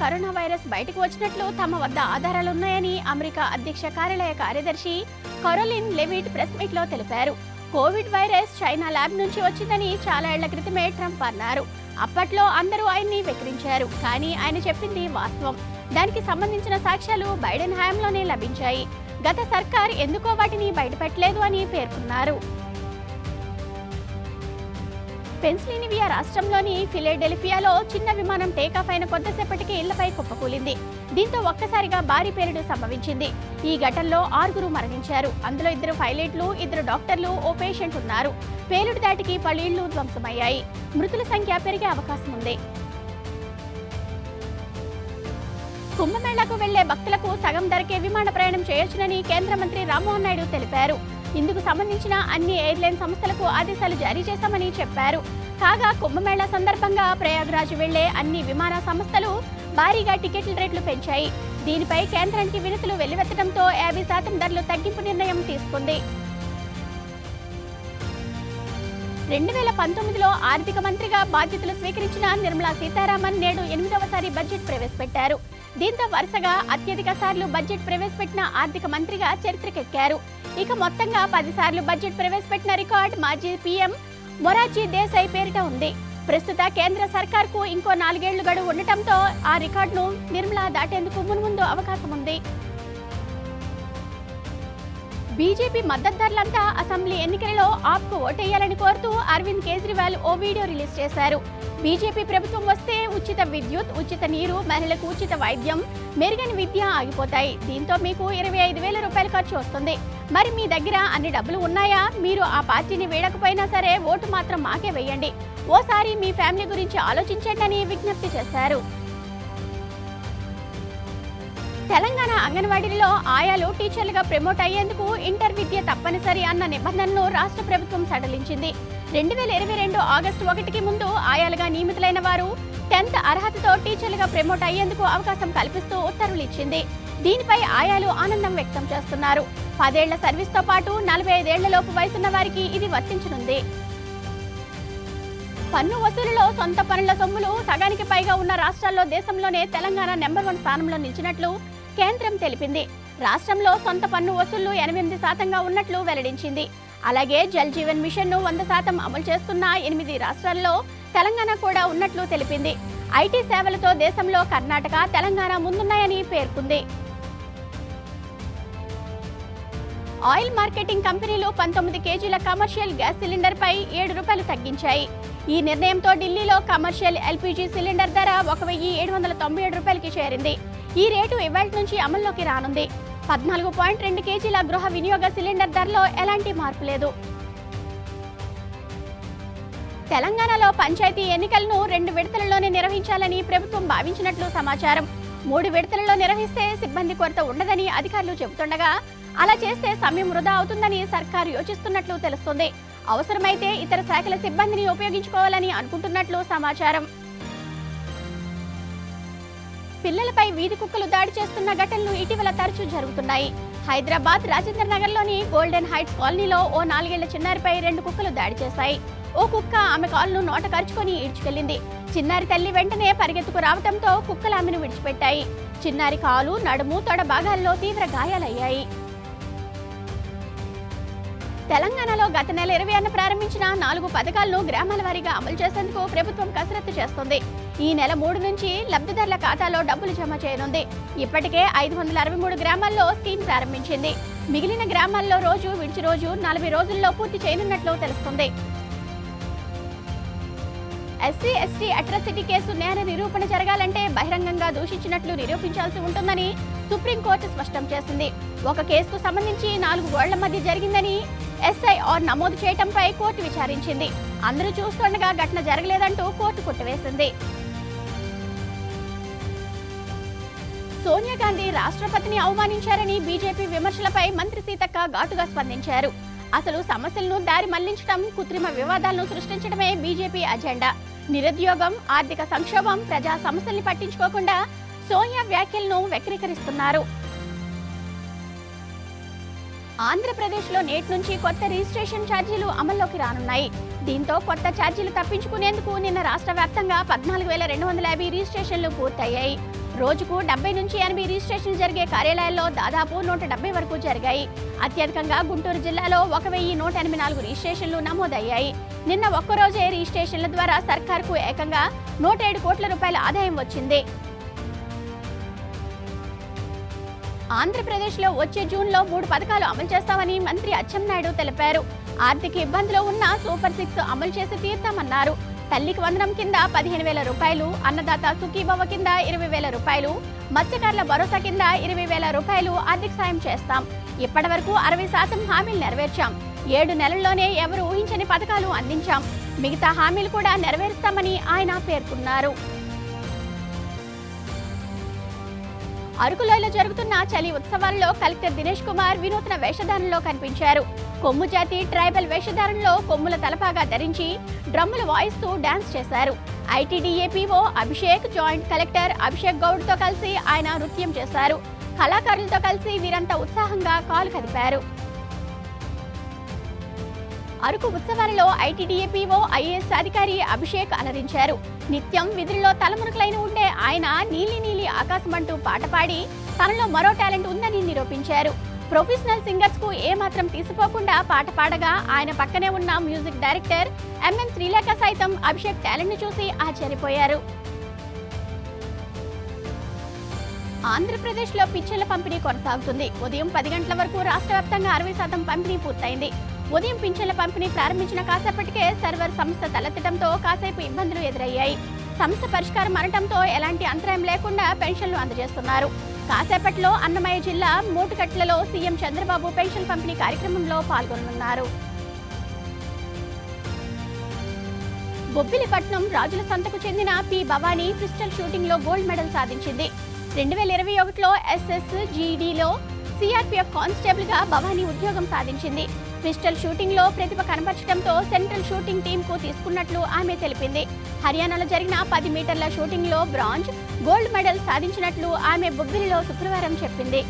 Corona virus బయటకు వచ్చినట్లు తమ వద్ద ఆధారాలున్నాయని అమెరికా అధ్యక్ష కార్యాలయ కార్యదర్శి కరోలిన్ లెవిట్ ప్రెస్ మీట్లో తెలిపారు. కోవిడ్ వైరస్ చైనా ల్యాబ్ నుంచి వచ్చిందని చాలా ఏళ్ల క్రితమే ట్రంప్ అన్నారు. అప్పట్లో అందరూ ఆయన్ని వెక్కిరించారు. కానీ ఆయన చెప్పింది వాస్తవం. దానికి సంబంధించిన సాక్ష్యాలు బైడెన్ హయాంలోనే లభించాయి. గత సర్కార్ ఎందుకో వాటిని బయటపెట్టలేదు అని పేర్కొన్నారు. పెన్సిల్వేనియా రాష్ట్రంలోని ఫిలడెల్ఫియాలో చిన్న విమానం టేకాఫ్ అయిన కొద్దిసేపటికి ఇళ్లపై కుప్పకూలింది. దీంతో ఒక్కసారిగా భారీ పేలుడు సంభవించింది. ఈ ఘటనలో 6 మరణించారు. అందులో 2 పైలట్లు, 2 డాక్టర్లు, ఓ పేషెంట్ ఉన్నారు. పేలుడు దాటికి పలు ఇళ్లు ధ్వంసమయ్యాయి. మృతుల సంఖ్య పెరిగే అవకాశం ఉంది. కుంభమేళాకు వెళ్లే భక్తులకు సగం ధరకే విమాన ప్రయాణం చేయొచ్చునని కేంద్ర మంత్రి రామ్మోహన్ నాయుడు తెలిపారు. ఇందుకు సంబంధించిన అన్ని ఎయిర్లైన్ సంస్థలకు ఆదేశాలు జారీ చేశామని చెప్పారు. కాగా కుంభమేళా సందర్భంగా ప్రయాగ్రాజ్ వెళ్లే అన్ని విమాన సంస్థలు భారీగా టికెట్ల రేట్లు పెంచాయి. దీనిపై కేంద్రానికి వినతులు వెల్లువెత్తడంతో 50% ధరలు తగ్గింపు నిర్ణయం తీసుకుంది. 2019లో ఆర్థిక మంత్రిగా బాధ్యతలు స్వీకరించిన నిర్మలా సీతారామన్ నేడు 8వసారి బడ్జెట్ ప్రవేశపెట్టారు. దీంతో వరుసగా అత్యధిక సార్లు బడ్జెట్ ప్రవేశపెట్టిన ఆర్థిక మంత్రిగా చరిత్రకెక్కారు. ఇక మొత్తంగా 10 సార్లు బడ్జెట్ ప్రవేశపెట్టిన రికార్డ్ మాజీ పీఎం మొరార్జీ దేశాయ్ పేరిట ఉంది. ప్రస్తుత కేంద్ర సర్కార్కు ఇంకో 4 ఏళ్లు గడువు ఉండటంతో ఆ రికార్డును నిర్మలా దాటేందుకు మున్ముందు అవకాశం ఉంది. బీజేపీ మద్దతుదారులంతా అసెంబ్లీ ఎన్నికలలో ఆప్కు ఓటేయాలని కోరుతూ అరవింద్ కేజ్రీవాల్ ఓ వీడియో రిలీజ్ చేశారు. బీజేపీ ప్రభుత్వం వస్తే ఉచిత విద్యుత్, ఉచిత నీరు, మహిళలకు ఉచిత వైద్యం, మెరుగైన విద్య ఆగిపోతాయి. దీంతో మీకు 25,000 రూపాయలు ఖర్చు వస్తుంది. మరి మీ దగ్గర అన్ని డబ్బులు ఉన్నాయా? మీరు ఆ పార్టీని వేడకపోయినా సరే ఓటు మాత్రం మాకే వేయండి. ఓసారి మీ ఫ్యామిలీ గురించి ఆలోచించండి అని విజ్ఞప్తి చేశారు. తెలంగాణ అంగన్వాడీలలో ఆయాలు టీచర్లుగా ప్రమోట్ అయ్యేందుకు ఇంటర్ విద్య తప్పనిసరి అన్న నిబంధనను రాష్ట్ర ప్రభుత్వం సడలించింది. 2022 ఆగస్టు 1కి ముందు ఆయాలుగా నియమితులైన వారు 10th అర్హతతో టీచర్లుగా ప్రమోట్ అయ్యేందుకు అవకాశం కల్పిస్తూ ఉత్తర్వులు ఇచ్చింది. దీనిపై ఆయాలు ఆనందం వ్యక్తం చేస్తున్నారు. 10 ఏళ్ల సర్వీస్తో పాటు 45 ఏళ్లలోపు వయసున్న వారికి ఇది వర్తించనుంది. పన్ను వసూలులో సొంత పనుల సొమ్ములు సగానికి పైగా ఉన్న రాష్ట్రాల్లో దేశంలోనే తెలంగాణ నెంబర్ 1 స్థానంలో నిలిచినట్లు కేంద్రం తెలిపింది. రాష్ట్రంలో సొంత పన్ను వసూళ్లు 88%గా ఉన్నట్లు వెల్లడించింది. అలాగే జల్ జీవన్ మిషన్ ను 100% అమలు చేస్తున్న 8 రాష్ట్రాల్లో తెలంగాణ కూడా ఉన్నట్లు తెలిపింది. ఐటీ సేవలతో దేశంలో కర్ణాటక, తెలంగాణ ముందున్నాయని పేర్కొంది. ఆయిల్ మార్కెటింగ్ కంపెనీలు 19 కేజీల కమర్షియల్ గ్యాస్ సిలిండర్ పై 7 రూపాయలు తగ్గించాయి. ఈ నిర్ణయంతో ఢిల్లీలో కమర్షియల్ ఎల్పీజీ సిలిండర్ ధర 1,797 రూపాయలకి చేరింది. ఈ రేటు ఇవాళ నుంచి అమల్లోకి రానుంది. 14.2 కేజీల గృహ వినియోగ సిలిండర్ ధరలో ఎలాంటి మార్పు లేదు. తెలంగాణలో పంచాయతీ ఎన్నికలను 2 విడతలలోనే నిర్వహించాలని ప్రభుత్వం భావించినట్లు సమాచారం. 3 విడతలలో నిర్వహిస్తే సిబ్బంది కొరత ఉండదని అధికారులు చెబుతుండగా, అలా చేస్తే సమయం వృధా అవుతుందని సర్కారు యోచిస్తున్నట్లు తెలుస్తోంది. అవసరమైతే ఇతర శాఖల సిబ్బందిని ఉపయోగించుకోవాలని అనుకుంటున్నట్లు సమాచారం. పిల్లలపై వీధి కుక్కలు దాడి చేస్తున్న ఘటనలు ఇటీవల తరచూ జరుగుతున్నాయి. హైదరాబాద్ రాజేంద్ర నగర్లోని గోల్డెన్ హైట్స్ కాలనీలో ఓ 4 ఏళ్ల చిన్నారిపై 2 కుక్కలు దాడి చేశాయి. ఓ కుక్క ఆమె కాలును నోట కరుచుకొని ఈడ్చుకెళ్లింది. చిన్నారి తల్లి వెంటనే పరిగెత్తుకు రావడంతో కుక్కలు ఆమెను విడిచిపెట్టాయి. చిన్నారి కాలు, నడుము, తొడ భాగాల్లో తీవ్ర గాయాలయ్యాయి. తెలంగాణలో గత నెల 20న ప్రారంభించిన 4 పథకాలను గ్రామాల వారీగా అమలు చేసేందుకు ప్రభుత్వం కసరత్తు చేస్తోంది. ఈ నెల 3 నుంచి లబ్ధిదారుల ఖాతాలో డబ్బులు జమ చేయనుంది. ఇప్పటికే 563 గ్రామాల్లో స్కీమ్ ప్రారంభించింది. మిగిలిన గ్రామాల్లో రోజు విడిచి రోజు 40 రోజుల్లో పూర్తి చేయనున్నట్లు తెలుస్తుంది. ఎస్సీ ఎస్టీ అట్రాసిటీ కేసు నేర నిరూపణ జరగాలంటే బహిరంగంగా దూషించినట్లు నిరూపించాల్సి ఉంటుందని సుప్రీంకోర్టు స్పష్టం చేసింది. ఒక కేసుకు సంబంధించి 4 గోళ్ల మధ్య జరిగిందని ఎస్ఐఆర్ నమోదు చేయడంపై కోర్టు విచారించింది. అందరూ చూస్తుండగా ఘటన జరగలేదంటూ కోర్టు కొట్టివేసింది. సోనియా గాంధీ రాష్ట్రపతిని అవమానించారని బీజేపీ విమర్శలపై మంత్రి సీతక్క ఘాటుగా స్పందించారు. అసలు సమస్యలను దారి మళ్లించడం, కృత్రిమ వివాదాలను సృష్టించడమే బీజేపీ అజెండా. నిరుద్యోగం, ఆర్థిక సంక్షోభం, ప్రజా సమస్యల్ని పట్టించుకోకుండా సోనియా వ్యాఖ్యలను వక్రీకరిస్తున్నారు. ఆంధ్రప్రదేశ్లో నేటి నుంచి కొత్త రిజిస్ట్రేషన్ ఛార్జీలు అమల్లోకి రానున్నాయి. దీంతో కొత్త ఛార్జీలు తప్పించుకునేందుకు నిన్న రాష్ట్ర వ్యాప్తంగా 14,250 రిజిస్ట్రేషన్లు పూర్తయ్యాయి. రోజుకు 70 నుంచి 80 రిజిస్ట్రేషన్లు జరిగే కార్యాలయాల్లో దాదాపు 170 వరకు జరిగాయి. అత్యధికంగా గుంటూరు జిల్లాలో 1184 రిజిస్ట్రేషన్లు నమోదయ్యాయి. నిన్న ఒక్కరోజే రిజిస్ట్రేషన్ల ద్వారా సర్కార్కు ఏకంగా 107 కోట్ల రూపాయల ఆదాయం వచ్చింది. ఆంధ్రప్రదేశ్లో వచ్చే జూన్లో 3 పథకాలు అమలు చేస్తామని మంత్రి అచ్చెన్నాయుడు తెలిపారు. ఆర్థిక ఇబ్బందులు ఉన్నా సూపర్ 6 అమలు చేసి తీర్తామన్నారు. తల్లికి వందనం కింద 15,000 రూపాయలు, అన్నదాత సుఖీభవ కింద 20,000 రూపాయలు, మత్స్యకారుల భరోసా కింద 20,000 రూపాయలు ఆర్థిక సాయం చేస్తాం. ఇప్పటి వరకు 60% హామీలు నెరవేర్చాం. 7 నెలల్లోనే ఎవరు ఊహించని పథకాలు అందించాం. మిగతా హామీలు కూడా నెరవేరుస్తామని ఆయన పేర్కొన్నారు. అరకులోయలో జరుగుతున్న చలి ఉత్సవాల్లో కలెక్టర్ దినేష్ కుమార్ వినూత్న వేషధారణలో కనిపించారు. కొమ్ము జాతి ట్రైబల్ వేషధారణలో కొమ్ముల తలపాగా ధరించి డ్రమ్ములు వాయిస్తూ డాన్స్ చేశారు. ITDA PO Abhishek, joint collector Abhishek గౌడ్తో కలిసి ఆయన నృత్యం చేశారు. కళాకారులతో కలిసి వీరంతా ఉత్సాహంగా కాలు కదిపారు. అరకు ఉత్సవాలలో ఐటీడీఏపీఓ ఐఏఎస్ అధికారి అభిషేక్ అలరించారు. నిత్యం విధుల్లో తలమునకలైన ఉండే ఆయన నీలి నీలి ఆకాశమంటూ పాట పాడి తనలో మరో టాలెంట్ ఉందని నిరూపించారు. ప్రొఫెషనల్ సింగర్స్ కు ఏమాత్రం తీసిపోకుండా పాట పాడగా ఆయన పక్కనే ఉన్న మ్యూజిక్ డైరెక్టర్ ఎంఎన్ శ్రీలేఖ సైతం అభిషేక్ టాలెంట్ ను చూసి ఆశ్చర్యపోయారు. ఆంధ్రప్రదేశ్లో పింఛన్ల పంపిణీ కొనసాగుతుంది. ఉదయం 10 గంటల వరకు రాష్ట్ర వ్యాప్తంగా 60% పంపిణీ పూర్తయింది. ఉదయం పింఛన్ల పంపిణీ ప్రారంభించిన కాసేపటికే సర్వర్ సమస్య తలెత్తడంతో కాసేపు ఇబ్బందులు ఎదురయ్యాయి. సమస్య పరిష్కారం అనటంతో ఎలాంటి అంతరాయం లేకుండా పెన్షన్లు అందజేస్తున్నారు. కాసేపట్లో అన్నమయ్య జిల్లా మూటుకట్లలో సీఎం చంద్రబాబు పెన్షన్ పంపిణీ కార్యక్రమంలో పాల్గొననున్నారు. బొబ్బిలిపట్నం రాజుల సంతకు చెందిన పి భవానీ పిస్టల్ షూటింగ్ లో గోల్డ్ మెడల్ సాధించింది. 2021లో SSGDలో సిఆర్పీఎఫ్ కానిస్టేబుల్ గా భవానీ ఉద్యోగం సాధించింది. పిస్టల్ షూటింగ్ లో ప్రతిభ కనబర్చడంతో సెంట్రల్ షూటింగ్ టీమ్ కు తీసుకున్నట్లు ఆమె తెలిపింది. హర్యానాలో జరిగిన 10 మీటర్ల షూటింగ్ లో బ్రాంజ్, గోల్డ్ మెడల్ సాధించినట్లు ఆమె బొబ్బిలిలో శుక్రవారం చెప్పింది.